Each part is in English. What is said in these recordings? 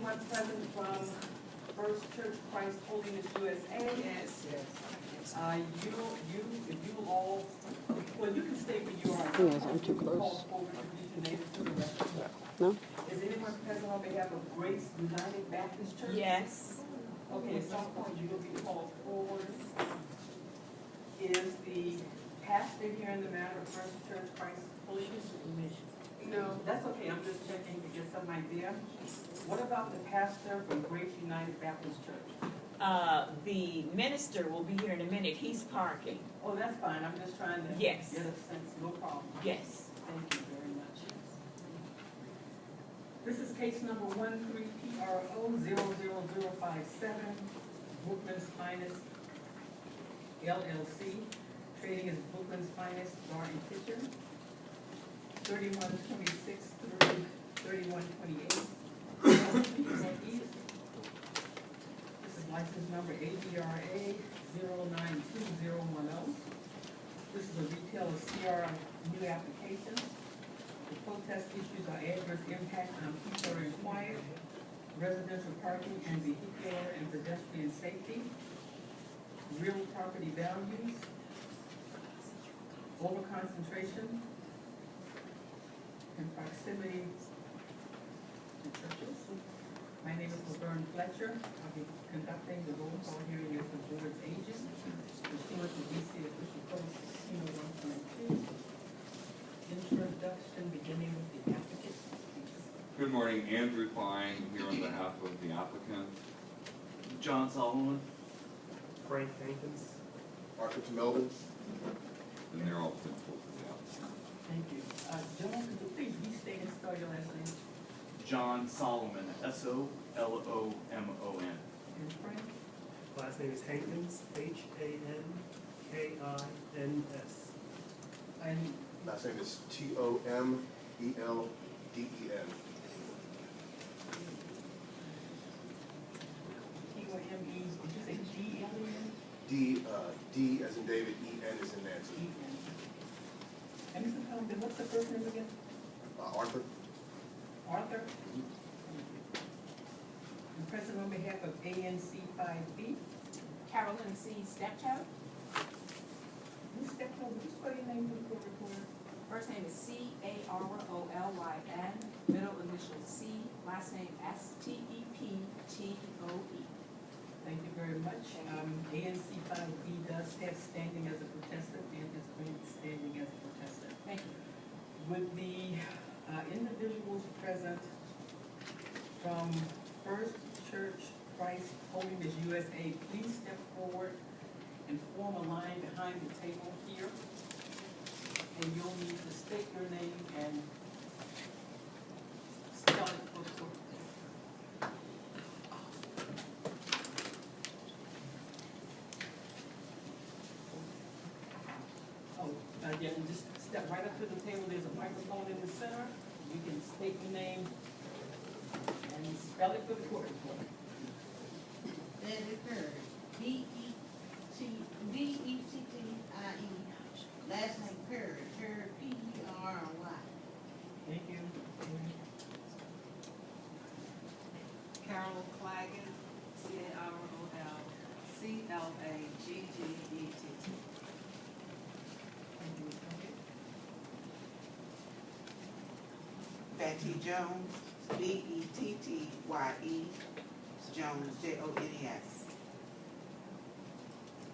anyone present from First Church Christ Holiness USA? Yes. If you all, well, you can stay where you are. Yes, I'm too close. Call forward to be donated to the restaurant. No? Is anyone present on behalf of Grace United Baptist Church? Yes. Okay, at some point you will be called forward. Is the pastor here in the matter of First Church Christ Holiness? No. That's okay, I'm just checking to get some idea. What about the pastor from Grace United Baptist Church? The minister will be here in a minute. He's parking. Oh, that's fine, I'm just trying to Yes. get a sense, no problem. Yes. Thank you very much. This is case number 13PRO00057, Brookland's Finest LLC, trading as Brookland's Finest Bar and Kitchen, 3126 through 3128. This is license number ABRA 092010. This is a retailer CR new application. The protest issues are adverse impact on people and quiet, residential parking and vehicular and pedestrian safety, real property values, overconcentration, and proximity to churches. My name is Laverne Fletcher. I'll be conducting the roll call hearing as the board's agent, pursuant to DC Official Code 1601.2. Introduction beginning with the applicant. Good morning, Andrew Klein here on behalf of the applicant. John Solomon. Frank Hankins. Arthur Melvin. And they're all principals of the applicant. Thank you. John, could you please restate and spell your last name? John Solomon, Solomon. And Frank? Last name is Hankins, Hankins. And Last name is Tomelden. T-O-M-E, did you say G-L-E-N? D as in David, E-N as in Nancy. E-N. And Mr. Compton, what's the first name again? Arthur. Arthur? And present on behalf of ANC 5B. Carolyn C. Stepchild. Ms. Steptoe, would you spell your name for the court reporter? First name is Carolyn, middle initial C, last name Steptoe. Thank you very much. ANC 5B does have standing as a protester and has been standing as a protester. Thank you. Would the individuals present from First Church Christ Holiness USA please step forward and form a line behind the table here? And you'll need to state your name and spell it for the court. Again, just step right up to the table. There's a microphone in the center. You can state your name and spell it for the court reporter. Betty Curry, B-E-T-T-I-E, last name Curry, P-E-R-R-Y. Thank you. Carol Claggett, C-A-R-O-L-C-L-A-G-G-E-T-T. Thank you, Ms. Puckett. Betty Jones, B-E-T-T-Y-E, Jones, J-O-N-E-S.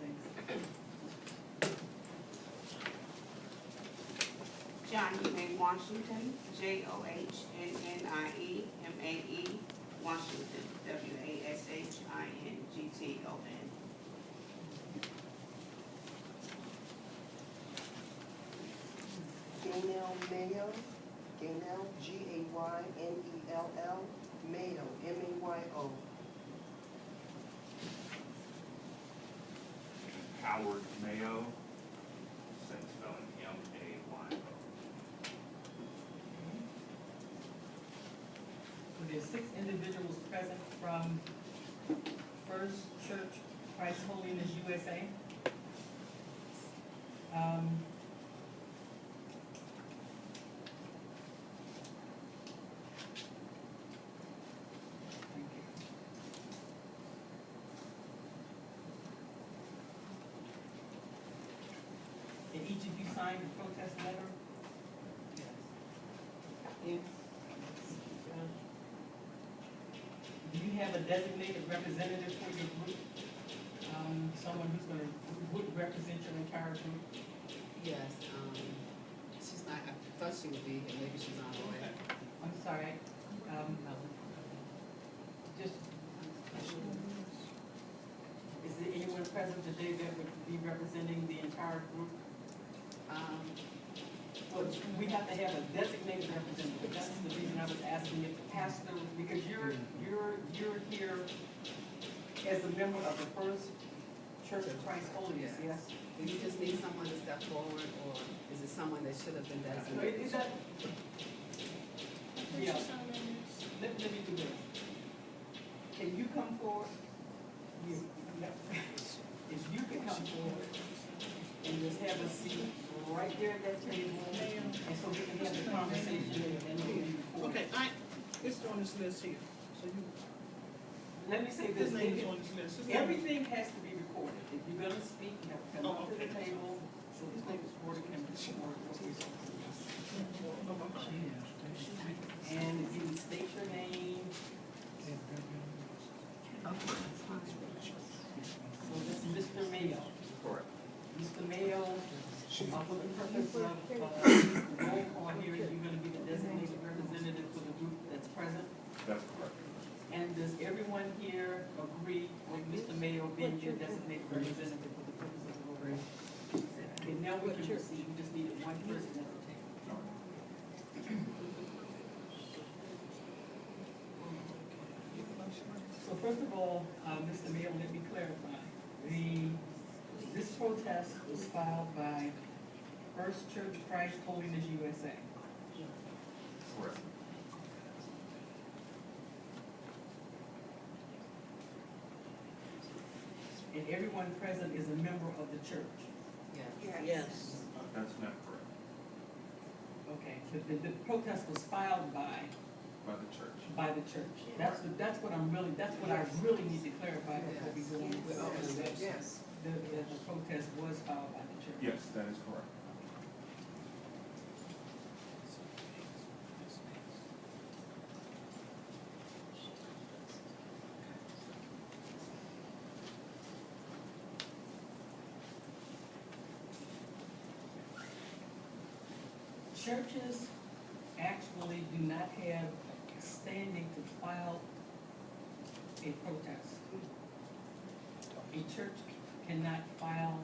Thanks. Johnny A. Washington, Johnnnie-M-A-E, Washington, W-A-S-H-I-N-G-T-O-N. Gaynell Mayo, Gaynell, G-A-Y-N-E-L-L, Mayo, M-A-Y-O. Howard Mayo, same spelling, M-A-Y-O. So there's 6 individuals present from First Church Christ Holiness USA. Thank signed the protest letter? Yes. Do you have a designated representative for your group? Someone who would represent your entire group? Yes, she's not, I thought she would be here, maybe she's on her way. I'm sorry, just, is there anyone present today that would be representing the entire group? Well, we have to have a designated representative, that's the reason I was asking if the pastor, because you're here as a member of the First Church of Christ Holiness, yes? Do you just need someone to step forward, or is it someone that should have been So designated? is that, yeah, let me do this. Can you come forward? You, yep. If you can come forward and just have a seat right there at that table, and so we can have the conversation and move forward. Okay, it's on this list here, so you, Let me say this, his name is on this list. His name is- everything has to be recorded. If you're gonna speak, you have to come up to the table, so this name is recorded, can be recorded. And if you state your name. So this is Mr. Mayo. Correct. Mr. Mayo, for the purpose of, roll call hearing, you're gonna be the designated representative for the group that's present. That's correct. And does everyone here agree with Mr. Mayo being your designated representative for the purpose of the roll call? Okay, now we can proceed, we just needed one person at the table. So first of all, Mr. Mayo, let me clarify. This protest was filed by First Church Christ Holiness USA. Correct. And everyone present is a member of the church. Yes. Yes. That's not correct. Okay, the protest was filed by By the church. the church. That's what I really need to clarify before we go on with all of this. Yes. The protest was filed by the church. Yes, that is correct. Churches actually do not have standing to file a protest. A church cannot file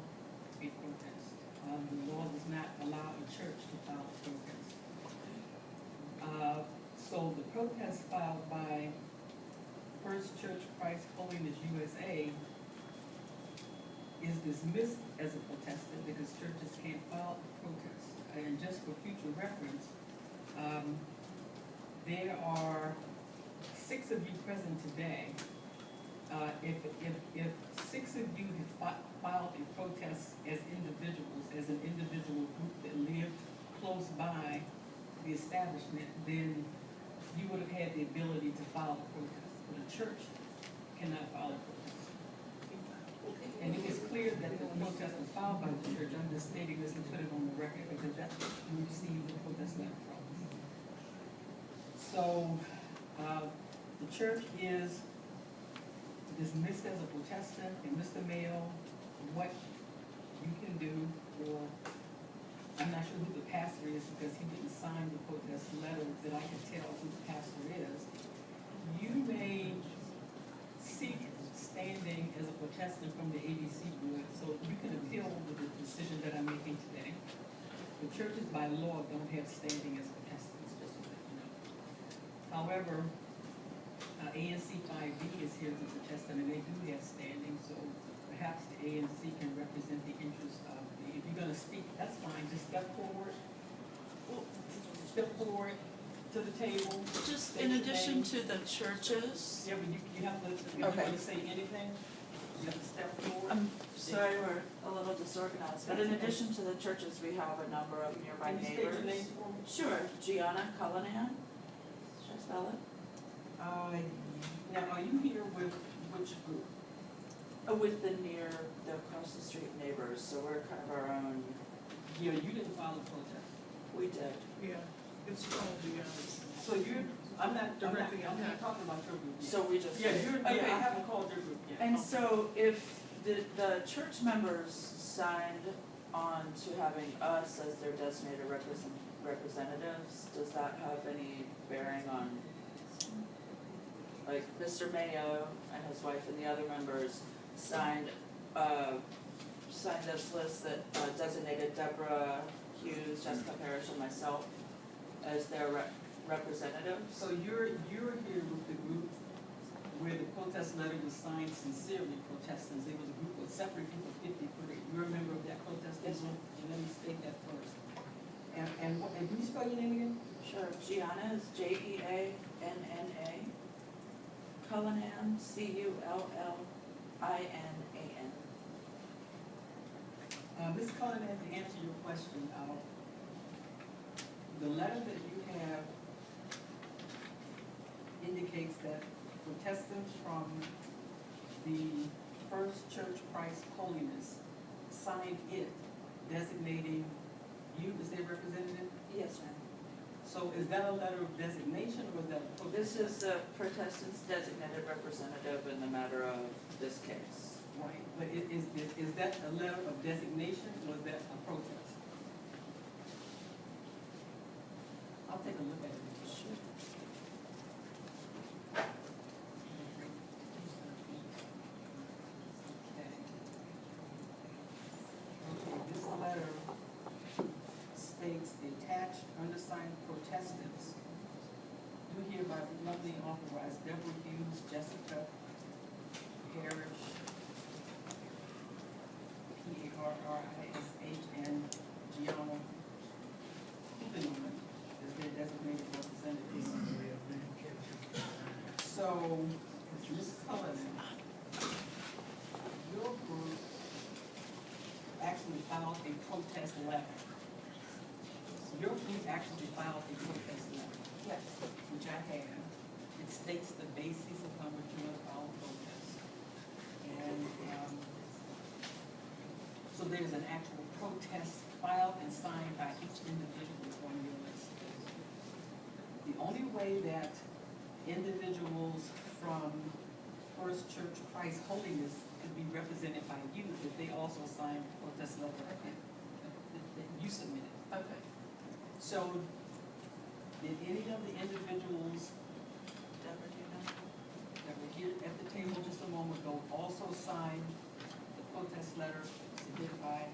a protest. The law does not allow a church to file a protest. So the protest filed by First Church Christ Holiness USA is dismissed as a protester because churches can't file a protest. And just for future reference, there are 6 of you present today. If 6 of you have filed a protest as individuals, as an individual group that lived close by the establishment, then you would have had the ability to file a protest. But a church cannot file a protest. And it was clear that the protest was filed by the church. I'm just stating this and put it on the record because that's what we received the protest letter from. So, the church is dismissed as a protester, and Mr. Mayo, what you can do, or I'm not sure who the pastor is because he didn't sign the protest letter that I can tell who the pastor is. You may seek standing as a protestant from the ABC board, so you can appeal the decision that I'm making today. The churches by law don't have standing as protestants, just so that you know. However, ANC 5B is here to protest them, and they do have standing, so perhaps the ANC can represent the interest of the, if you're gonna speak, that's fine, just step forward. Step forward to the table. Just state in your addition name. to the churches, Yeah, but you have to, if you Okay. want to say anything, you have to step forward. I'm sorry, we're a little disorganized, but in addition to the churches, we have a number of nearby Can you state your name neighbors. for me? Sure, Gianna Cullinan, should I spell it? Now, are you here with which group? With the across the street neighbors, so we're kind of our own Yeah, you didn't file a protest. We did. Yeah, it's called the, So you're, I'm not Directly talking impact. about your group yet. So we just. Yeah, you're, Okay. yeah, I haven't called your group yet. And so if the church members signed on to having us as their designated representatives, does that have any bearing on, like, Mr. Mayo and his wife and the other members signed this list that designated Deborah Hughes, Jessica Parrish, and myself as their representatives? So you're here with the group where the protest letter was signed sincerely protesting. It was a group, a separate group of 53. You're a member of that protesting Yes, group? And let me state that first. And can you spell your name again? Sure. Gianna is Jeanna. Cullinan, Cullinan. Ms. Cullinan, to answer your question, the letter that you have indicates that protestants from the First Church Christ Holiness signed it designating you as their representative? Yes, ma'am. So is that a letter of designation or is that a protest? This is the protestant's designated representative in the matter of this case. Right, but is that a letter of designation or is that a protest? I'll take a look at it. Sure. Okay, this letter states the attached undersigned protestants do hereby bluntly authorize Deborah Hughes, Jessica Parrish, P-A-R-R-I-S-H, and Gianna Cullinan as their designated representatives. So, Ms. Cullinan, your group actually filed a protest letter. Your group actually filed a protest letter. Yes. Which I have. It states the basis upon which you have filed a protest. And, so there's an actual protest filed and signed by each individual on your list. The only way that individuals from First Church Christ Holiness could be represented by you is if they also signed the protest letter that you submitted. Okay. So, did any of the individuals Deborah, do you know? that were here at the table just a moment ago also sign the protest letter submitted by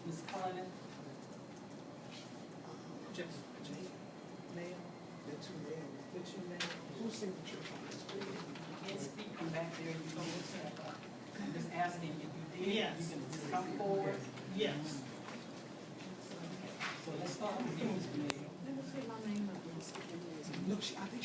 Ms. Cullinan? just, ma'am, the two men, whose signature on this? You can't speak from back there, you don't step up. I'm just asking if you did, Yes. you can just come forward. Yes. So let's start with you, Mr. Mayor. Look, I think